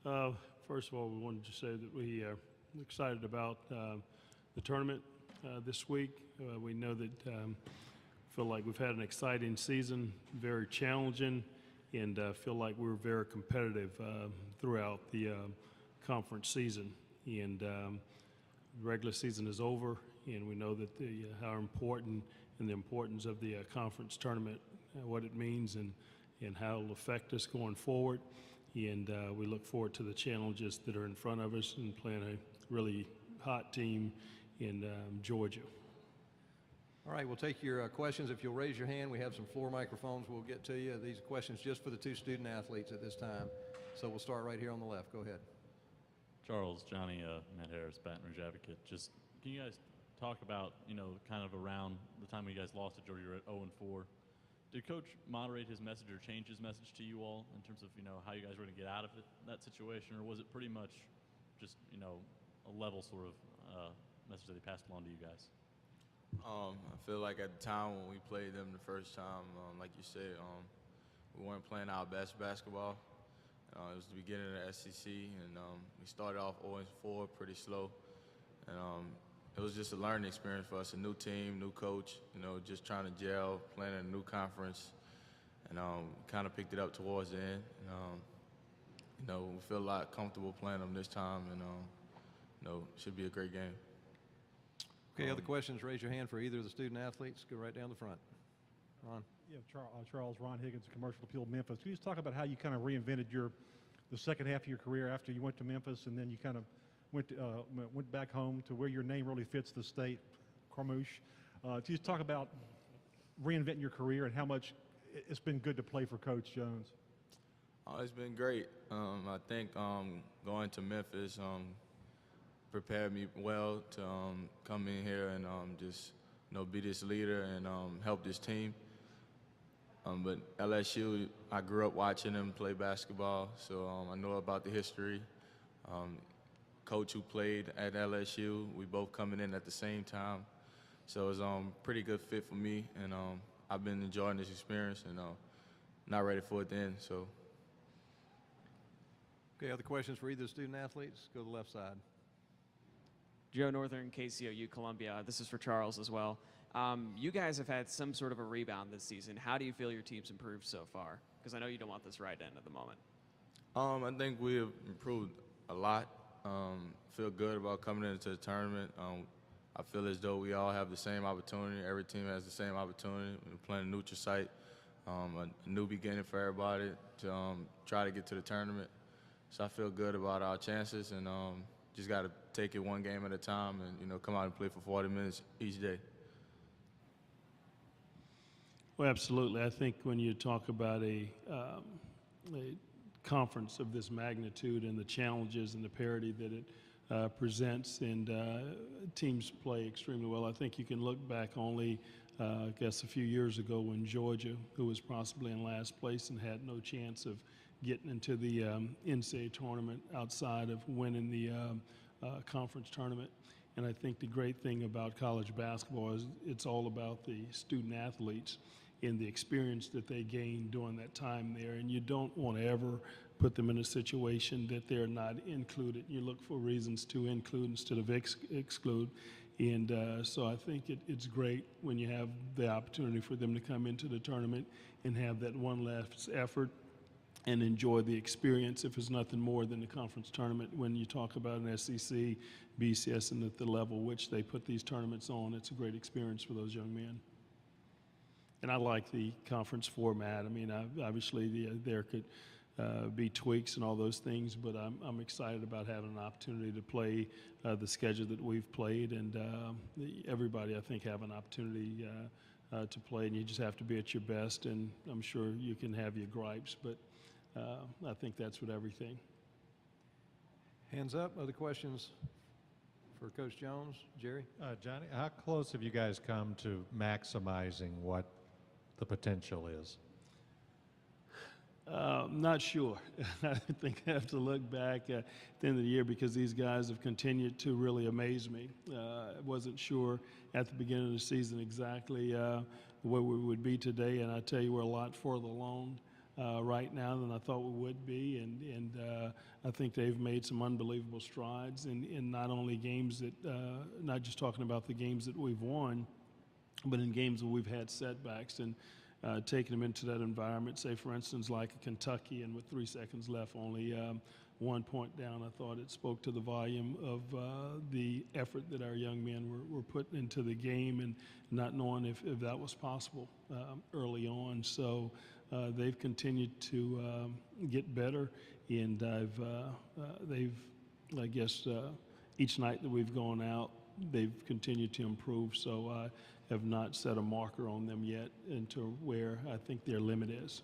Uh, First of all, we wanted to say that we are excited about the tournament this week. We know that feel like we've had an exciting season, very challenging, and feel like we're very competitive throughout the conference season. And the regular season is over, and we know that how important and the importance of the conference tournament, what it means, and how it'll affect us going forward. And we look forward to the challenges that are in front of us and playing a really hot team in Georgia. All right, we'll take your questions. If you'll raise your hand, we have some floor microphones we'll get to you. These are questions just for the two student athletes at this time. So we'll start right here on the left. Go ahead. Charles, Johnny, Matt Harris, Baton Rouge Advocate. Just can you guys talk about, kind of around the time when you guys lost to Georgia, you were at 0-4. Did Coach moderate his message or change his message to you all in terms of, how you guys were going to get out of that situation? Or was it pretty much just, a level sort of message that he passed along to you guys? I feel like at the time when we played them the first time, like you said, we weren't playing our best basketball. It was the beginning of the SEC, and we started off 0-4 pretty slow. And it was just a learning experience for us, a new team, new coach, just trying to gel, playing in a new conference. And kind of picked it up towards the end. And, we feel a lot comfortable playing them this time, and, should be a great game. Okay, other questions, raise your hand for either of the student athletes. Go right down the front. Ron. Yeah, Charles, Ron Higgins, Commercial Appeal, Memphis. Can you just talk about how you kind of reinvented the second half of your career after you went to Memphis, and then you kind of went back home to where your name really fits the state, Carmouche. Can you just talk about reinventing your career and how much it's been good to play for Coach Jones? It's been great. I think going to Memphis prepared me well to come in here and just be this leader and help this team. But LSU, I grew up watching them play basketball, so I know about the history. Coach who played at LSU, we both coming in at the same time, so it was pretty good fit for me, and I've been enjoying this experience, and not ready for it then. So. Okay, other questions for either of the student athletes? Go to the left side. Joe Northern, KCOU, Columbia. This is for Charles as well. You guys have had some sort of a rebound this season. How do you feel your team's improved so far? Because I know you don't want this right end at the moment. I think we have improved a lot. Feel good about coming into the tournament. I feel as though we all have the same opportunity. Every team has the same opportunity. We're playing a neutral site, a new beginning for everybody to try to get to the tournament. So I feel good about our chances, and just got to take it one game at a time and, come out and play for 40 minutes each day. Well, absolutely. I think when you talk about a conference of this magnitude and the challenges and the parity that it presents, and teams play extremely well. I think you can look back only, I guess, a few years ago when Georgia, who was possibly in last place and had no chance of getting into the NCAA tournament outside of winning the conference tournament. And I think the great thing about college basketball is it's all about the student athletes and the experience that they gain during that time there. And you don't want to ever put them in a situation that they're not included. You look for reasons to include instead of exclude. And so I think it's great when you have the opportunity for them to come into the tournament and have that one last effort and enjoy the experience, if it's nothing more than the conference tournament. When you talk about an SEC, BCS, and at the level which they put these tournaments on, it's a great experience for those young men. And I like the conference format. I mean, obviously there could be tweaks and all those things, but I'm excited about having an opportunity to play the schedule that we've played, and everybody, I think, have an opportunity to play, and you just have to be at your best, and I'm sure you can have your gripes, but I think that's with everything. Hands up. Other questions for Coach Jones? Jerry? Johnny, how close have you guys come to maximizing what the potential is? Not sure. I think I have to look back at the end of the year because these guys have continued to really amaze me. I wasn't sure at the beginning of the season exactly where we would be today, and I tell you we're a lot further along right now than I thought we would be, and I think they've made some unbelievable strides in not only games that, not just talking about the games that we've won, but in games where we've had setbacks and taking them into that environment. Say, for instance, like Kentucky, and with 3 seconds left, only 1 point down. I thought it spoke to the volume of the effort that our young men were putting into the game, and not knowing if that was possible early on. So they've continued to get better, and they've, I guess, each night that we've gone out, they've continued to improve. So I have not set a marker on them yet into where I think their limit is.